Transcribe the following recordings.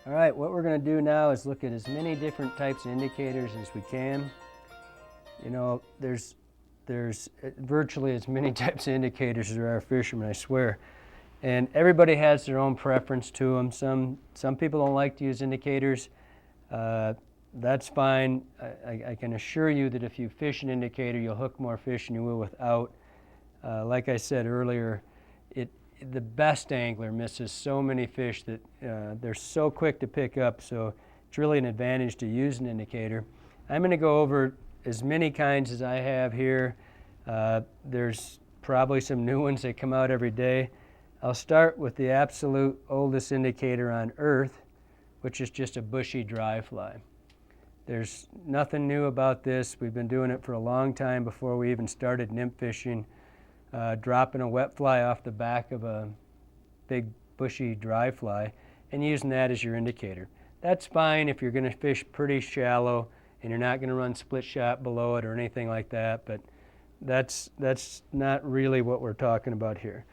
All right, what we're going to do now is look at as many different types of indicators as we can. You know, there's virtually as many types of indicators as there are fishermen, I swear. And everybody has their own preference to them. Some people don't like to use indicators. That's fine. I can assure you that if you fish an indicator, you'll hook more fish than you will without. Like I said earlier, the best angler misses so many fish that they're so quick to pick up, so it's really an advantage to use an indicator. I'm going to go over as many kinds as I have here. There's probably some new ones that come out every day. I'll start with the absolute oldest indicator on Earth, which is just a bushy dry fly. There's nothing new about this. We've been doing it for a long time before we even started nymph fishing. Dropping a wet fly off the back of a big bushy dry fly and using that as your indicator. That's fine if you're going to fish pretty shallow and you're not going to run split shot below it or anything like that, but that's not really what we're talking about here.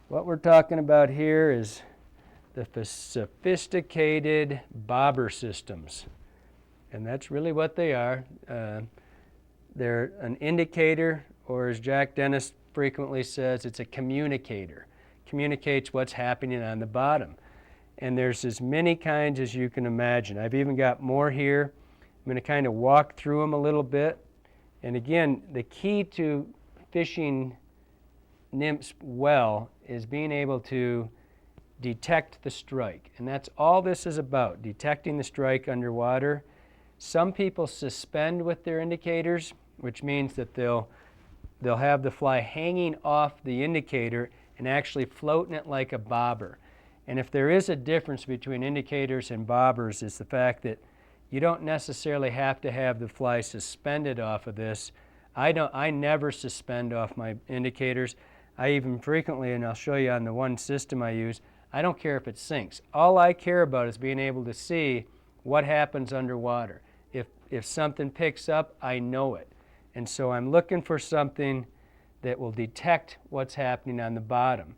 What we're talking about here is the sophisticated bobber systems, and that's really what they are. They're an indicator, or as Jack Dennis frequently says, it's a communicator. Communicates what's happening on the bottom. And there's as many kinds as you can imagine. I've even got more here. I'm going to kind of walk through them a little bit. And again, the key to fishing nymphs well is being able to detect the strike. And that's all this is about, detecting the strike underwater. Some people suspend with their indicators, which means that they'll have the fly hanging off the indicator and actually floating it like a bobber. And if there is a difference between indicators and bobbers, it's the fact that you don't necessarily have to have the fly suspended off of this. I never suspend off my indicators. I even frequently, and I'll show you on the one system I use, I don't care if it sinks. All I care about is being able to see what happens underwater. If something picks up, I know it. And so I'm looking for something that will detect what's happening on the bottom.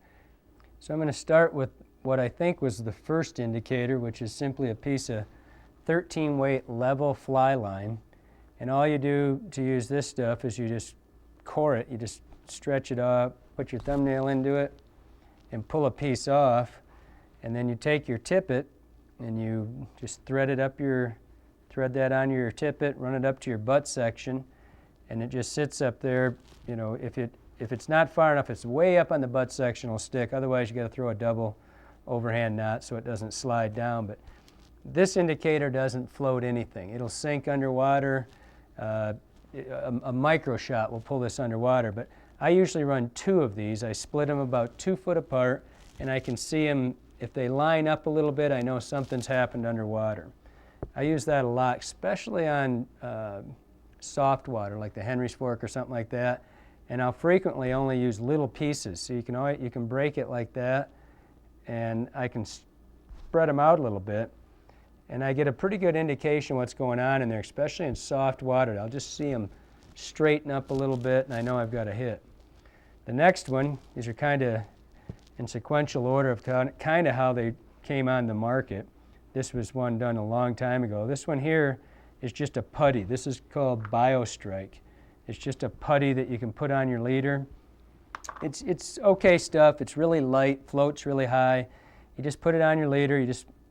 So I'm going to start with what I think was the first indicator, which is simply a piece of 13 weight level fly line. And all you do to use this stuff is you just core it, you just stretch it up, put your thumbnail into it, and pull a piece off. And then you take your tippet and you just thread that on your tippet, run it up to your butt section, and it just sits up there. You know, if it's not far enough, it's way up on the butt section, will stick. Otherwise, you got to throw a double overhand knot so it doesn't slide down. But this indicator doesn't float anything. It'll sink underwater. A micro shot will pull this underwater. But I usually run 2 of these. I split them about 2 foot apart, and I can see them. If they line up a little bit, I know something's happened underwater. I use that a lot, especially on soft water, like the Henry's Fork or something like that. And I'll frequently only use little pieces. So you can break it like that, and I can spread them out a little bit. And I get a pretty good indication what's going on in there, especially in soft water. I'll just see them straighten up a little bit, and I know I've got a hit. The next one, these are kind of in sequential order of kind of how they came on the market. This was one done a long time ago. This one here is just a putty. This is called BioStrike. It's just a putty that you can put on your leader. It's okay stuff. It's really light, floats really high. You just put it on your leader.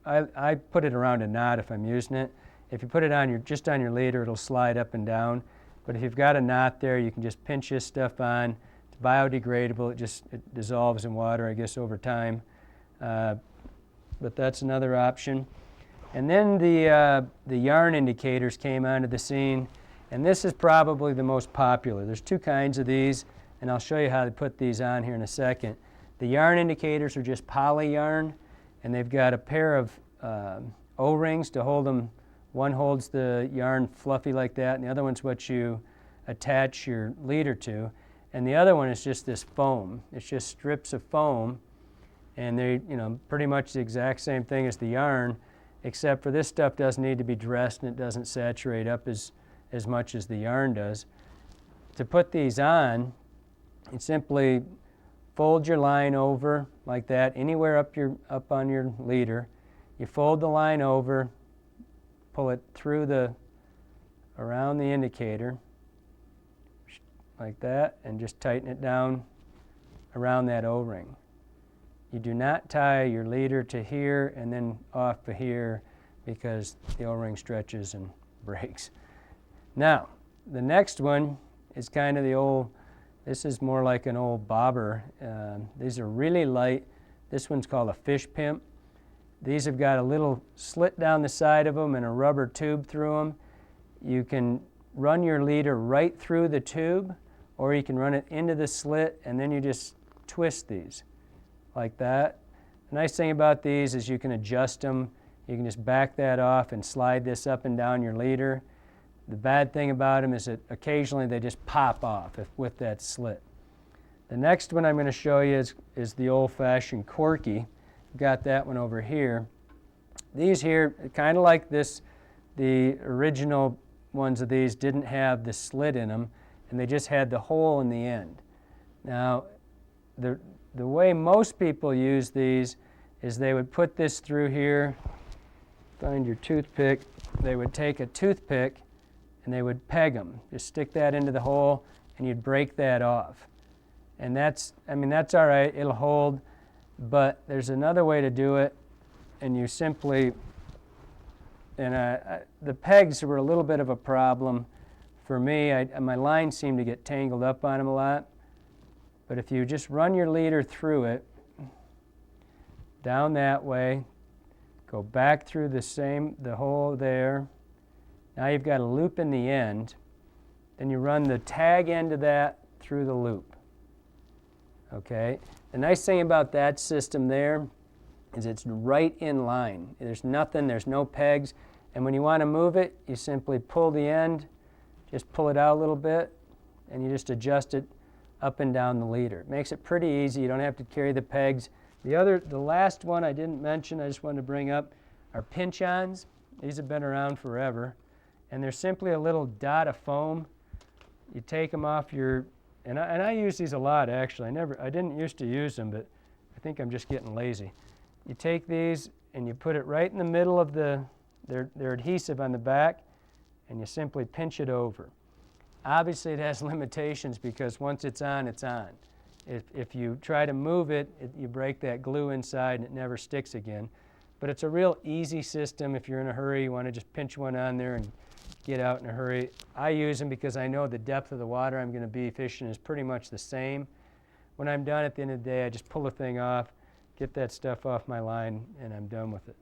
I put it around a knot if I'm using it. If you put it just on your leader, it'll slide up and down. But if you've got a knot there, you can just pinch this stuff on. It's biodegradable. It dissolves in water, I guess, over time. But that's another option. And then the yarn indicators came onto the scene, and this is probably the most popular. There's 2 kinds of these, and I'll show you how to put these on here in a second. The yarn indicators are just poly yarn, and they've got a pair of O-rings to hold them. One holds the yarn fluffy like that, and the other one's what you attach your leader to. And the other one is just this foam. It's just strips of foam, and they're pretty much the exact same thing as the yarn, except for this stuff doesn't need to be dressed and it doesn't saturate up as much as the yarn does. To put these on, you simply fold your line over like that, anywhere up on your leader. You fold the line over, pull it through around the indicator, like that, and just tighten it down around that O-ring. You do not tie your leader to here and then off to here, because the O-ring stretches and breaks. Now, the next one is kind of the old, this is more like an old bobber. These are really light. This one's called a fish pimp. These have got a little slit down the side of them and a rubber tube through them. You can run your leader right through the tube, or you can run it into the slit, and then you just twist these like that. The nice thing about these is you can adjust them. You can just back that off and slide this up and down your leader. The bad thing about them is that occasionally they just pop off with that slit. The next one I'm going to show you is the old-fashioned corky. Got that one over here. These here, kind of like this, the original ones of these didn't have the slit in them, and they just had the hole in the end. Now, the way most people use these is they would put this through here, find your toothpick, they would take a toothpick and they would peg them. Just stick that into the hole and you'd break that off. And that's all right, it'll hold, but there's another way to do it, and you simply, the pegs were a little bit of a problem for me. My lines seemed to get tangled up on them a lot. But if you just run your leader through it, down that way, go back through the hole there. Now you've got a loop in the end. Then you run the tag end of that through the loop. Okay? The nice thing about that system there is it's right in line. There's nothing, there's no pegs. And when you want to move it, you simply pull the end, just pull it out a little bit, and you just adjust it up and down the leader. It makes it pretty easy. You don't have to carry the pegs. The last one I didn't mention, I just wanted to bring up, are pinch-ons. These have been around forever. And they're simply a little dot of foam. You take them off your, and I use these a lot actually. I didn't used to use them, but I think I'm just getting lazy. You take these and you put it right in the middle of their adhesive on the back, and you simply pinch it over. Obviously it has limitations because once it's on, it's on. If you try to move it, you break that glue inside and it never sticks again. But it's a real easy system. If you're in a hurry, you want to just pinch one on there and get out in a hurry. I use them because I know the depth of the water I'm going to be fishing is pretty much the same. When I'm done at the end of the day, I just pull the thing off, get that stuff off my line, and I'm done with it.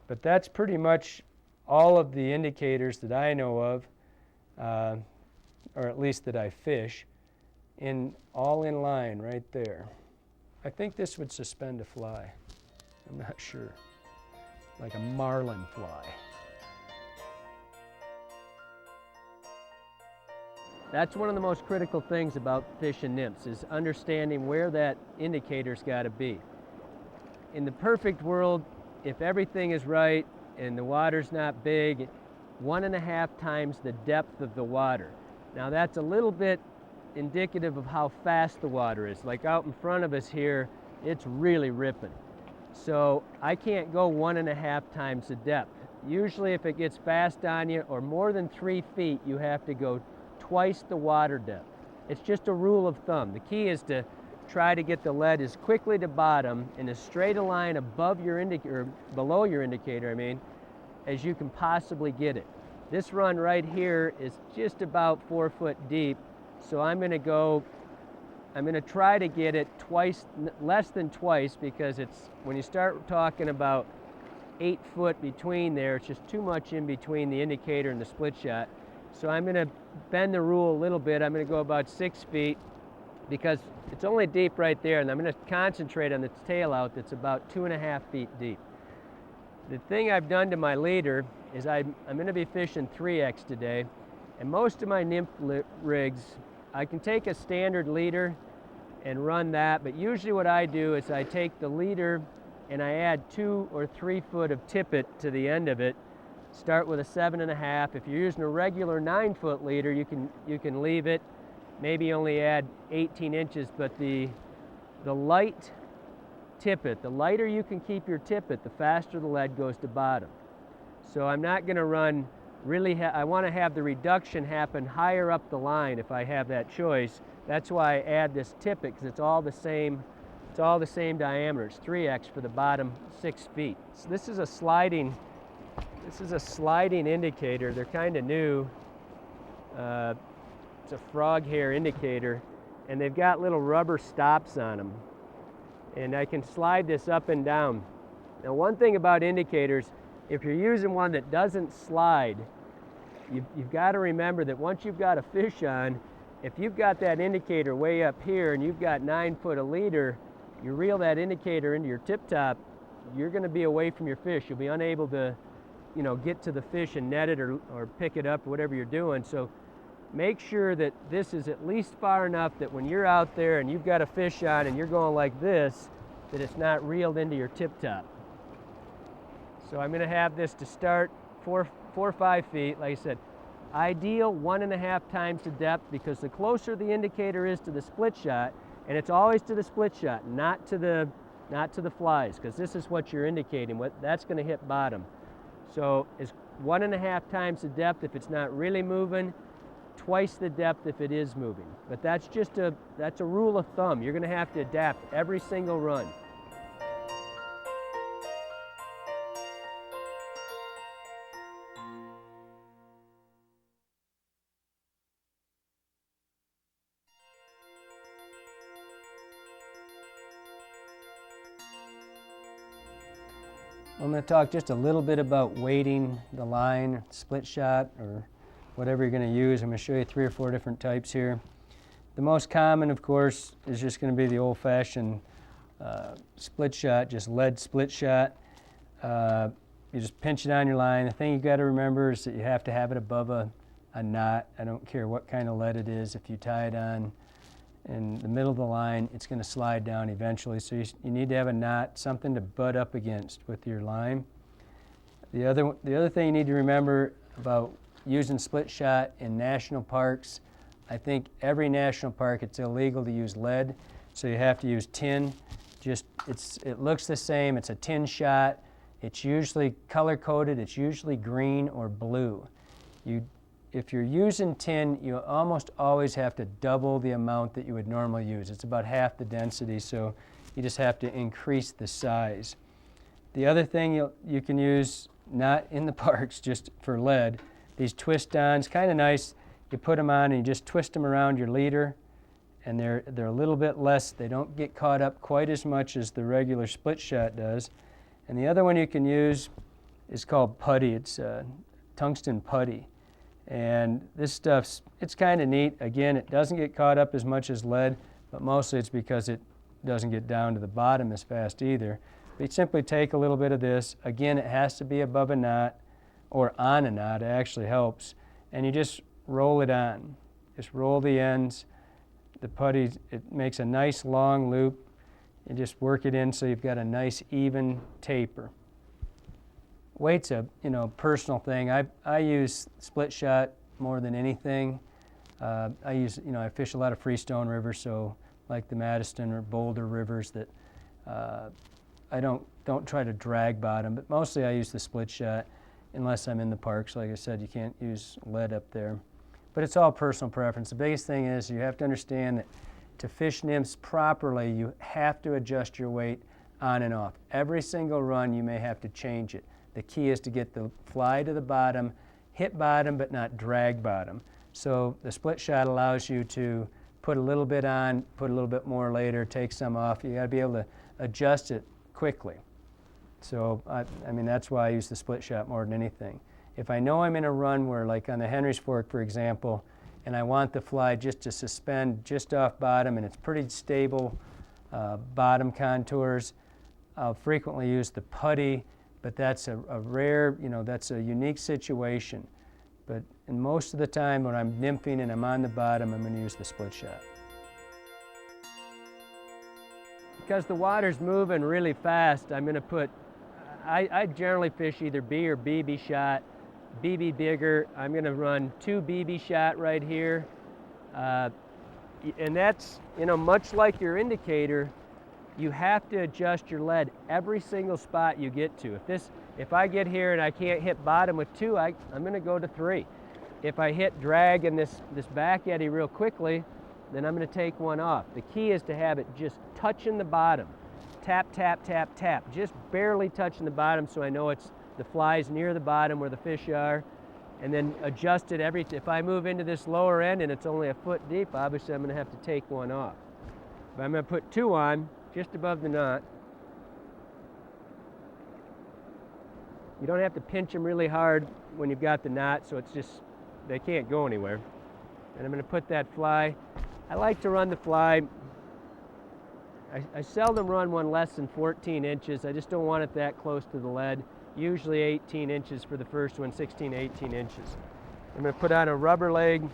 But that's pretty much all of the indicators that I know of, or at least that I fish, all in line right there. I think this would suspend a fly. I'm not sure. Like a marlin fly. That's one of the most critical things about fishing nymphs, is understanding where that indicator's got to be. In the perfect world, if everything is right and the water's not big, 1.5 times the depth of the water. Now that's a little bit indicative of how fast the water is. Like out in front of us here, it's really ripping. So I can't go 1.5 times the depth. Usually if it gets fast on you, or more than 3 feet, you have to go twice the water depth. It's just a rule of thumb. The key is to try to get the lead as quickly to bottom in as straight a line above your indicator, below your indicator, as you can possibly get it. This run right here is just about 4 foot deep, so I'm going to try to get it twice, less than twice, because when you start talking about 8 foot between there, it's just too much in between the indicator and the split shot. So I'm going to bend the rule a little bit. I'm going to go about 6 feet, because it's only deep right there, and I'm going to concentrate on the tail out that's about 2.5 feet deep. The thing I've done to my leader is I'm going to be fishing 3X today, and most of my nymph rigs, I can take a standard leader and run that, but usually what I do is I take the leader and I add 2 or 3 foot of tippet to the end of it. Start with a 7.5. If you're using a regular 9 foot leader, you can leave it, maybe only add 18 inches, but the light tippet. The lighter you can keep your tippet, the faster the lead goes to bottom. So I'm not going to run really, I want to have the reduction happen higher up the line if I have that choice. That's why I add this tippet, because it's all the same diameter. It's 3x for the bottom 6 feet. So this is a sliding indicator. They're kind of new. It's a frog hair indicator, and they've got little rubber stops on them. And I can slide this up and down. Now, one thing about indicators, if you're using one that doesn't slide, you've got to remember that once you've got a fish on, if you've got that indicator way up here and you've got 9 foot a leader, you reel that indicator into your tip top, you're going to be away from your fish. You'll be unable to, get to the fish and net it or pick it up or whatever you're doing. So make sure that this is at least far enough that when you're out there and you've got a fish on and you're going like this, that it's not reeled into your tip top. So I'm going to have this to start 4 or 5 feet. Like I said, ideal 1.5 times the depth, because the closer the indicator is to the split shot, and it's always to the split shot, not to the flies, because this is what you're indicating. That's going to hit bottom. So it's 1.5 times the depth if it's not really moving, twice the depth if it is moving. But that's a rule of thumb. You're going to have to adapt every single run. I'm going to talk just a little bit about weighting the line, split shot, or whatever you're going to use. I'm going to show you 3 or 4 different types here. The most common, of course, is just going to be the old-fashioned split shot, just lead split shot. You just pinch it on your line. The thing you got to remember is that you have to have it above a knot. I don't care what kind of lead it is. If you tie it on in the middle of the line, it's going to slide down eventually. So you need to have a knot, something to butt up against with your line. The other thing you need to remember about using split shot in national parks, I think every national park it's illegal to use lead, so you have to use tin. It looks the same. It's a tin shot. It's usually color coded. It's usually green or blue. If you're using tin, you almost always have to double the amount that you would normally use. It's about half the density, so you just have to increase the size. The other thing you can use, not in the parks, just for lead, these twist-ons, kind of nice. You put them on and you just twist them around your leader, and they're a little bit less. They don't get caught up quite as much as the regular split shot does. And the other one you can use is called putty. It's tungsten putty. And this it's kind of neat. Again, it doesn't get caught up as much as lead, but mostly it's because it doesn't get down to the bottom as fast either. But you simply take a little bit of this. Again, it has to be above a knot or on a knot. It actually helps. And you just roll it on. Just roll the ends. The putty, it makes a nice long loop. You just work it in so you've got a nice even taper. Weight's a personal thing. I use split shot more than anything. I fish a lot of freestone rivers, so like the Madison or Boulder rivers that I don't try to drag bottom, but mostly I use the split shot unless I'm in the parks. Like I said, you can't use lead up there. But it's all personal preference. The biggest thing is you have to understand that to fish nymphs properly, you have to adjust your weight on and off. Every single run you may have to change it. The key is to get the fly to the bottom, hit bottom but not drag bottom. So the split shot allows you to put a little bit on, put a little bit more later, take some off. You got to be able to adjust it quickly. So that's why I use the split shot more than anything. If I know I'm in a run where, like on the Henry's Fork, for example, and I want the fly just to suspend just off bottom and it's pretty stable bottom contours, I'll frequently use the putty. But that's a rare, that's a unique situation. But in most of the time when I'm nymphing and I'm on the bottom, I'm going to use the split shot. Because the water's moving really fast, I'm going to put, I generally fish either B or BB shot, BB bigger. I'm going to run 2 BB shot right here. And that's, much like your indicator, you have to adjust your lead every single spot you get to. If I get here and I can't hit bottom with 2, I'm going to go to 3. If I hit drag in this back eddy real quickly, then I'm going to take 1 off. The key is to have it just touching the bottom. Tap, tap, tap, tap. Just barely touching the bottom so I know the fly's near the bottom where the fish are. And then adjust it if I move into this lower end and it's only a foot deep, obviously I'm going to have to take 1 off. But I'm going to put 2 on, just above the knot. You don't have to pinch them really hard when you've got the knot, so it's just, they can't go anywhere. And I'm going to put that fly. I like to run the fly. I seldom run one less than 14 inches. I just don't want it that close to the lead. Usually 18 inches for the first one, 16 to 18 inches. I'm going to put on a rubber leg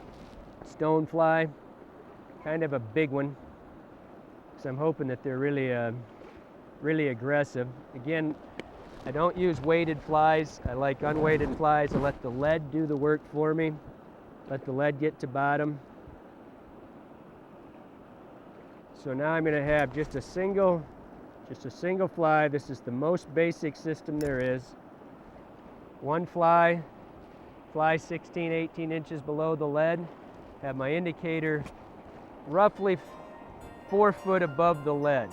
stone fly, kind of a big one, because I'm hoping that they're really aggressive. Again, I don't use weighted flies. I like unweighted flies. I let the lead do the work for me. Let the lead get to bottom. So now I'm going to have just a single fly. This is the most basic system there is. 1 fly 16, 18 inches below the lead. Have my indicator roughly 4 foot above the lead.